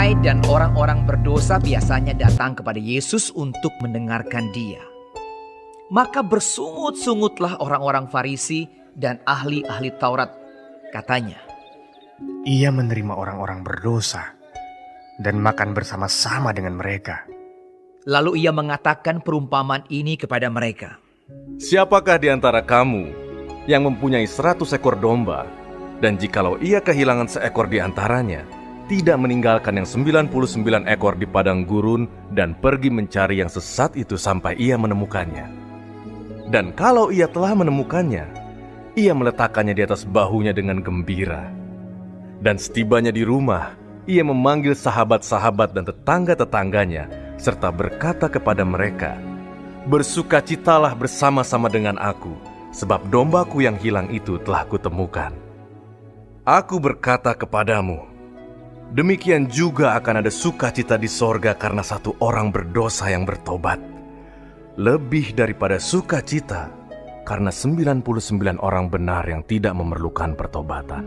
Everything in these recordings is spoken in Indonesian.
Farisai dan orang-orang berdosa biasanya datang kepada Yesus untuk mendengarkan Dia. Maka bersungut-sungutlah orang-orang Farisi dan ahli-ahli Taurat. Katanya, Ia menerima orang-orang berdosa dan makan bersama-sama dengan mereka. lalu Ia mengatakan perumpamaan ini kepada mereka. Siapakah di antara kamu yang mempunyai 100 ekor domba, dan jikalau ia kehilangan seekor di antaranya, tidak meninggalkan yang 99 ekor di padang gurun dan pergi mencari yang sesat itu sampai ia menemukannya? Dan kalau ia telah menemukannya, ia meletakkannya di atas bahunya dengan gembira. Dan setibanya di rumah, ia memanggil sahabat-sahabat dan tetangga-tetangganya, serta berkata kepada mereka, "Bersukacitalah bersama-sama dengan aku, sebab dombaku yang hilang itu telah kutemukan." Aku berkata kepadamu, demikian juga akan ada sukacita di sorga karena satu orang berdosa yang bertobat, lebih daripada sukacita karena 99 orang benar yang tidak memerlukan pertobatan.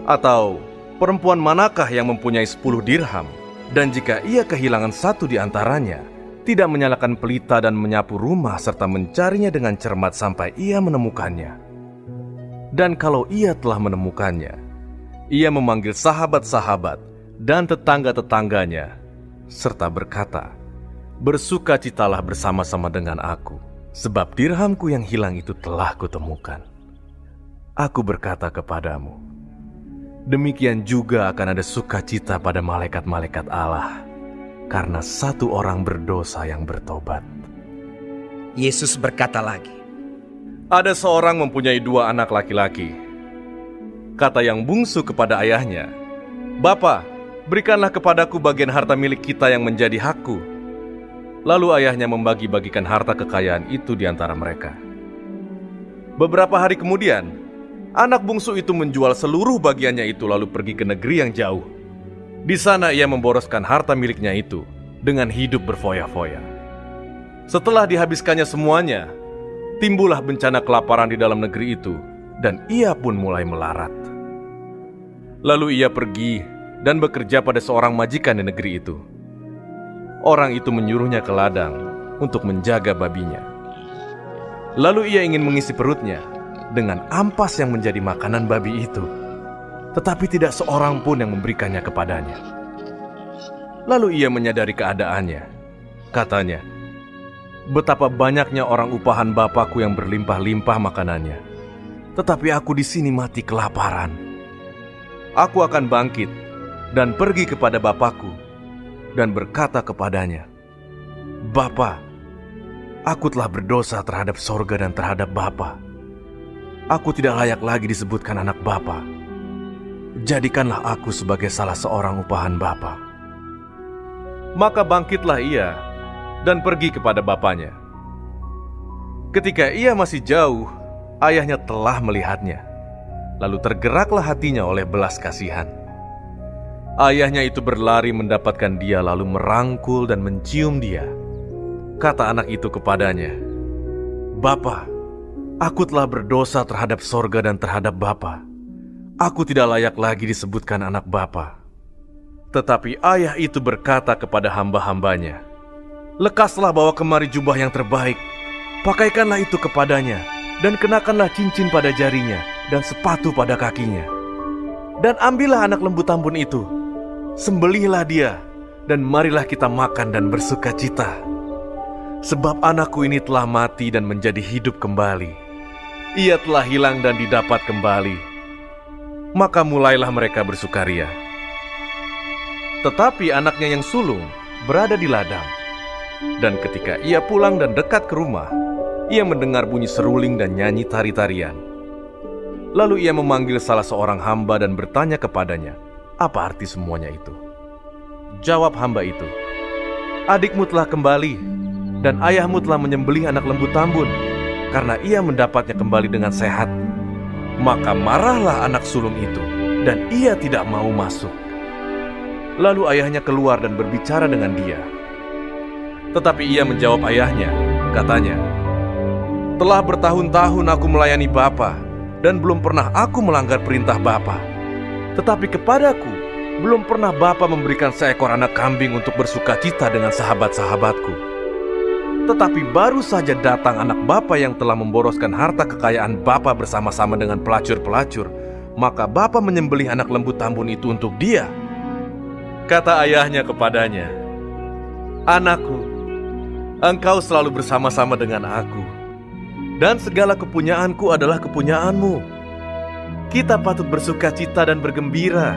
Atau perempuan manakah yang mempunyai 10 dirham, dan jika ia kehilangan satu di antaranya, tidak menyalakan pelita dan menyapu rumah serta mencarinya dengan cermat sampai ia menemukannya? Dan kalau ia telah menemukannya, ia memanggil sahabat-sahabat dan tetangga-tetangganya, serta berkata, "Bersukacitalah bersama-sama dengan aku, sebab dirhamku yang hilang itu telah kutemukan." Aku berkata kepadamu, demikian juga akan ada sukacita pada malaikat-malaikat Allah, karena satu orang berdosa yang bertobat. Yesus berkata lagi, Ada seorang mempunyai 2 anak laki-laki. Kata yang bungsu kepada ayahnya, "Bapa, berikanlah kepadaku bagian harta milik kita yang menjadi hakku." Lalu ayahnya membagi-bagikan harta kekayaan itu di antara mereka. Beberapa hari kemudian, anak bungsu itu menjual seluruh bagiannya itu lalu pergi ke negeri yang jauh. Di sana ia memboroskan harta miliknya itu dengan hidup berfoya-foya. Setelah dihabiskannya semuanya, timbullah bencana kelaparan di dalam negeri itu, dan ia pun mulai melarat. Lalu ia pergi dan bekerja pada seorang majikan di negeri itu. Orang itu menyuruhnya ke ladang untuk menjaga babinya. Lalu ia ingin mengisi perutnya dengan ampas yang menjadi makanan babi itu, tetapi tidak seorang pun yang memberikannya kepadanya. Lalu ia menyadari keadaannya. Katanya, "Betapa banyaknya orang upahan Bapakku yang berlimpah-limpah makanannya, tetapi aku di sini mati kelaparan. Aku akan bangkit dan pergi kepada Bapakku dan berkata kepadanya, Bapa, aku telah berdosa terhadap sorga dan terhadap Bapa. Aku tidak layak lagi disebutkan anak Bapa. Jadikanlah aku sebagai salah seorang upahan Bapa." Maka bangkitlah ia dan pergi kepada bapaknya. Ketika ia masih jauh, ayahnya telah melihatnya. Lalu tergeraklah hatinya oleh belas kasihan. Ayahnya itu berlari mendapatkan dia lalu merangkul dan mencium dia. Kata anak itu kepadanya, "Bapa, aku telah berdosa terhadap sorga dan terhadap Bapa. Aku tidak layak lagi disebutkan anak Bapa." Tetapi ayah itu berkata kepada hamba-hambanya, "Lekaslah bawa kemari jubah yang terbaik, pakaikanlah itu kepadanya, dan kenakanlah cincin pada jarinya, dan sepatu pada kakinya. Dan ambillah anak lembu tambun itu, sembelihlah dia, dan marilah kita makan dan bersukacita. Sebab anakku ini telah mati dan menjadi hidup kembali. Ia telah hilang dan didapat kembali." Maka mulailah mereka bersukaria. Tetapi anaknya yang sulung berada di ladang. Dan ketika ia pulang dan dekat ke rumah, ia mendengar bunyi seruling dan nyanyi tari-tarian. Lalu ia memanggil salah seorang hamba dan bertanya kepadanya, apa arti semuanya itu? Jawab hamba itu, "Adikmu telah kembali, dan ayahmu telah menyembelih anak lembu tambun, karena ia mendapatnya kembali dengan sehat." Maka marahlah anak sulung itu, dan ia tidak mau masuk. Lalu ayahnya keluar dan berbicara dengan dia. Tetapi ia menjawab ayahnya, katanya, "Telah bertahun-tahun aku melayani Bapa, dan belum pernah aku melanggar perintah Bapa. Tetapi kepadaku, Belum pernah Bapa memberikan seekor anak kambing untuk bersukacita dengan sahabat-sahabatku. Tetapi baru saja datang anak Bapa yang telah memboroskan harta kekayaan Bapa bersama-sama dengan pelacur-pelacur, maka Bapa menyembelih anak lembu tambun itu untuk dia. Kata ayahnya kepadanya, "Anakku, engkau selalu bersama-sama dengan aku, dan segala kepunyaanku adalah kepunyaanmu. Kita patut bersukacita dan bergembira,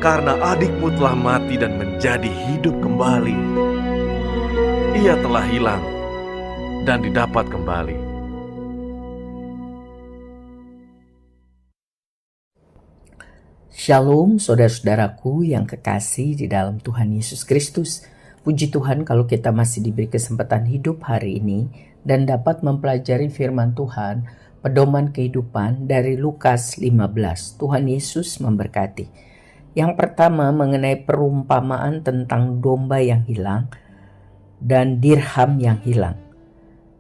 karena adikmu telah mati dan menjadi hidup kembali. Ia telah hilang dan didapat kembali." Shalom saudara-saudaraku yang kekasih di dalam Tuhan Yesus Kristus. Puji Tuhan kalau kita masih diberi kesempatan hidup hari ini dan dapat mempelajari firman Tuhan, pedoman kehidupan dari Lukas 15. Tuhan Yesus memberkati. Yang pertama mengenai perumpamaan tentang domba yang hilang dan dirham yang hilang.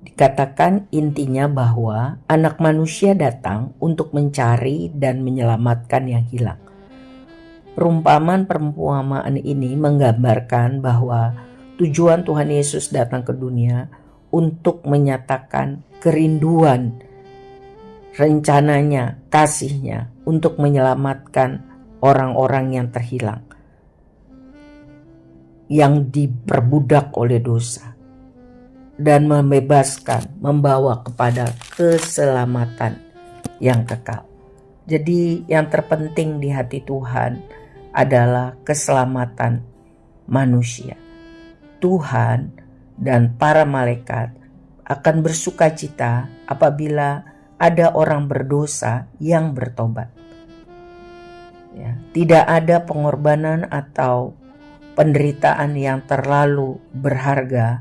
Dikatakan intinya bahwa anak manusia datang untuk mencari dan menyelamatkan yang hilang. Perumpamaan ini menggambarkan bahwa tujuan Tuhan Yesus datang ke dunia untuk menyatakan kerinduan, rencananya, kasihnya untuk menyelamatkan orang-orang yang terhilang, yang diperbudak oleh dosa, dan membebaskan, membawa kepada keselamatan yang kekal. Jadi yang terpenting di hati Tuhan adalah keselamatan manusia. Tuhan dan para malaikat akan bersukacita apabila ada orang berdosa yang bertobat. Ya, tidak ada pengorbanan atau penderitaan yang terlalu berharga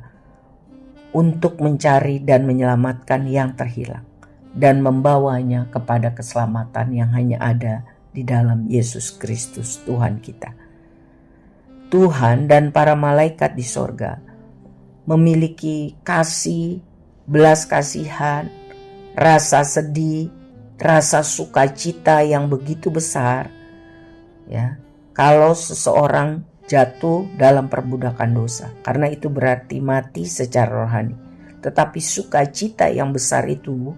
untuk mencari dan menyelamatkan yang terhilang dan membawanya kepada keselamatan yang hanya ada di dalam Yesus Kristus Tuhan kita. Tuhan dan para malaikat di sorga memiliki kasih, belas kasihan, rasa sedih, rasa sukacita yang begitu besar. Ya, kalau seseorang jatuh dalam perbudakan dosa, karena itu berarti mati secara rohani. Tetapi sukacita yang besar itu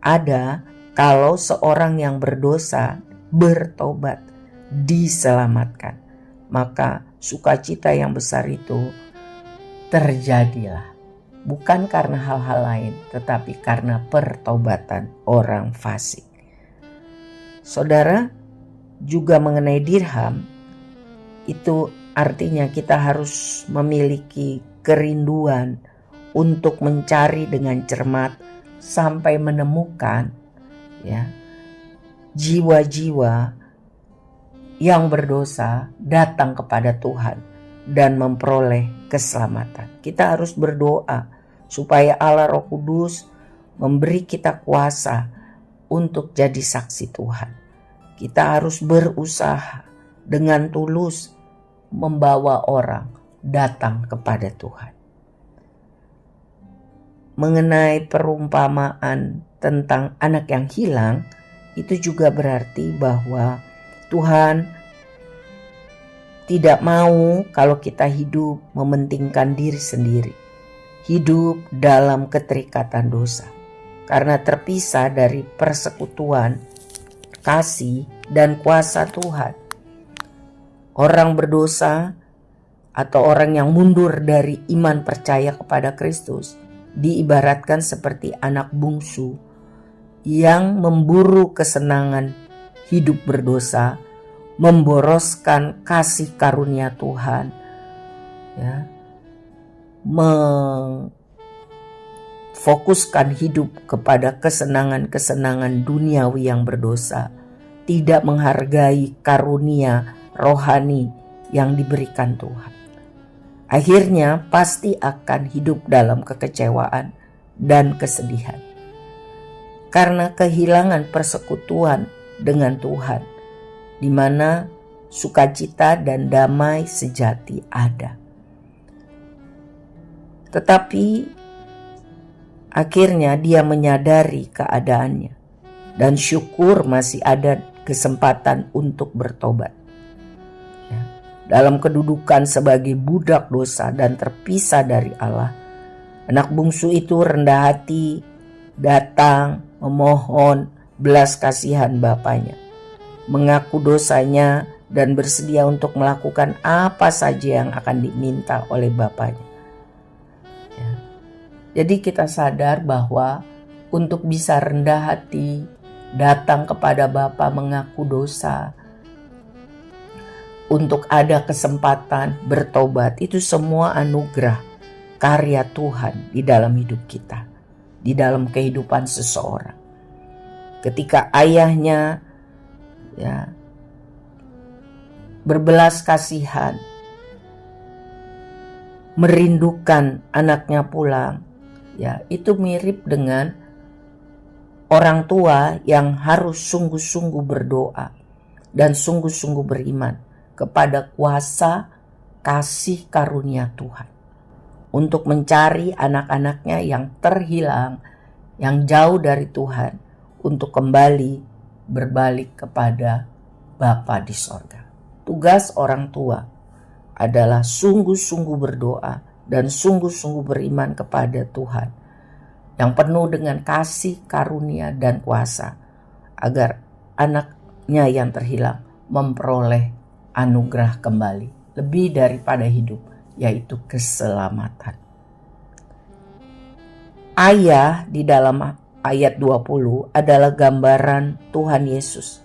ada kalau seorang yang berdosa bertobat, diselamatkan. Maka sukacita yang besar itu terjadilah, bukan karena hal-hal lain, tetapi karena pertobatan orang fasik. Saudara, juga mengenai dirham, itu artinya kita harus memiliki kerinduan untuk mencari dengan cermat sampai menemukan ya jiwa-jiwa yang berdosa datang kepada Tuhan dan memperoleh keselamatan. Kita harus berdoa supaya Allah Roh Kudus memberi kita kuasa untuk jadi saksi Tuhan. Kita harus berusaha dengan tulus membawa orang datang kepada Tuhan. Mengenai perumpamaan tentang anak yang hilang, itu juga berarti bahwa Tuhan tidak mau kalau kita hidup mementingkan diri sendiri, hidup dalam keterikatan dosa, karena terpisah dari persekutuan kasih dan kuasa Tuhan. Orang berdosa atau orang yang mundur dari iman percaya kepada Kristus diibaratkan seperti anak bungsu yang memburu kesenangan hidup berdosa, memboroskan kasih karunia Tuhan, ya, fokuskan hidup kepada kesenangan-kesenangan duniawi yang berdosa, tidak menghargai karunia rohani yang diberikan Tuhan. Akhirnya pasti akan hidup dalam kekecewaan dan kesedihan, karena kehilangan persekutuan dengan Tuhan, di mana sukacita dan damai sejati ada. Tetapi akhirnya dia menyadari keadaannya dan syukur masih ada kesempatan untuk bertobat. dalam kedudukan sebagai budak dosa dan terpisah dari Allah, anak bungsu itu rendah hati, datang memohon belas kasihan bapaknya, mengaku dosanya dan bersedia untuk melakukan apa saja yang akan diminta oleh bapaknya. Ya. Jadi kita sadar bahwa untuk bisa rendah hati, datang kepada Bapa mengaku dosa, untuk ada kesempatan bertobat, itu semua anugerah karya Tuhan di dalam hidup kita, di dalam kehidupan seseorang. Ketika ayahnya berbelas kasihan, merindukan anaknya pulang, itu mirip dengan orang tua yang harus sungguh-sungguh berdoa dan sungguh-sungguh beriman kepada kuasa kasih karunia Tuhan untuk mencari anak-anaknya yang terhilang, yang jauh dari Tuhan, untuk kembali berbalik kepada Bapa di sorga. Tugas orang tua adalah sungguh-sungguh berdoa dan sungguh-sungguh beriman kepada Tuhan yang penuh dengan kasih karunia dan kuasa, agar anaknya yang terhilang memperoleh anugerah kembali, lebih daripada hidup, yaitu keselamatan. Ayah di dalam ayat 20 adalah gambaran Tuhan Yesus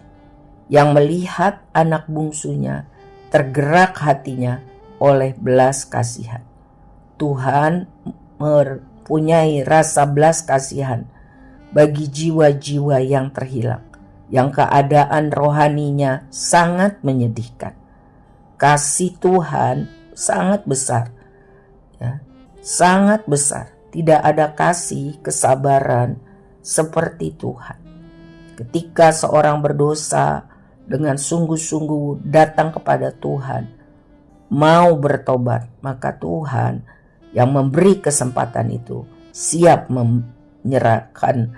yang melihat anak bungsunya tergerak hatinya oleh belas kasihan. Tuhan mempunyai rasa belas kasihan bagi jiwa-jiwa yang terhilang, yang keadaan rohaninya sangat menyedihkan. Kasih Tuhan sangat besar, sangat besar. Tidak ada kasih, kesabaran seperti Tuhan. Ketika seorang berdosa dengan sungguh-sungguh datang kepada Tuhan, mau bertobat, maka Tuhan yang memberi kesempatan itu siap menyerahkan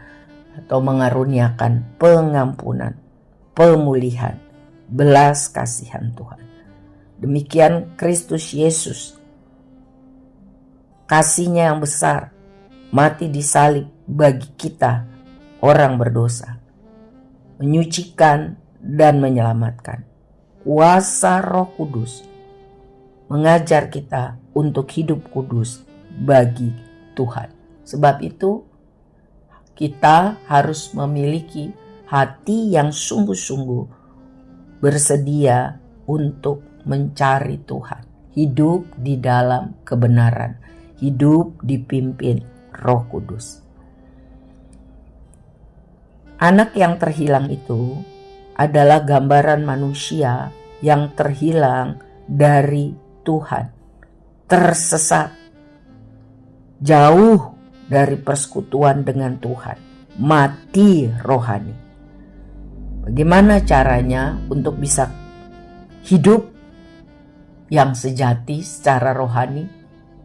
atau mengaruniakan pengampunan, pemulihan, belas kasihan Tuhan. Demikian Kristus Yesus, kasihnya yang besar, mati di salib bagi kita orang berdosa, menyucikan dan menyelamatkan. Kuasa Roh Kudus mengajar kita untuk hidup kudus bagi Tuhan. Sebab itu kita harus memiliki hati yang sungguh-sungguh bersedia untuk mencari Tuhan, hidup di dalam kebenaran, hidup dipimpin Roh Kudus. Anak yang terhilang itu adalah gambaran manusia yang terhilang dari Tuhan, tersesat, jauh dari persekutuan dengan Tuhan, mati rohani. Bagaimana caranya untuk bisa hidup yang sejati secara rohani?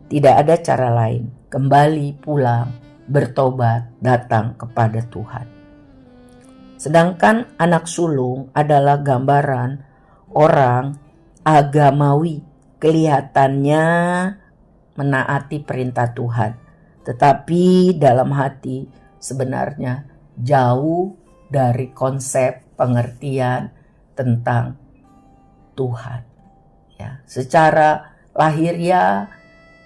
Tidak ada cara lain, kembali pulang, bertobat, datang kepada Tuhan. Sedangkan anak sulung adalah gambaran orang agamawi, kelihatannya menaati perintah Tuhan, tetapi dalam hati sebenarnya jauh dari konsep pengertian tentang Tuhan. Secara lahiriah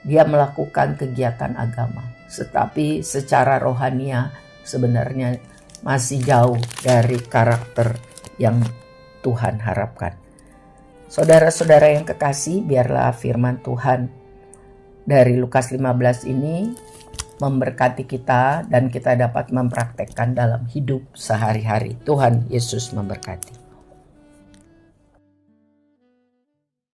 dia melakukan kegiatan agama, tetapi secara rohania sebenarnya masih jauh dari karakter yang Tuhan harapkan. Saudara-saudara yang kekasih, biarlah firman Tuhan dari Lukas 15 ini memberkati kita dan kita dapat mempraktekkan dalam hidup sehari-hari. Tuhan Yesus memberkati.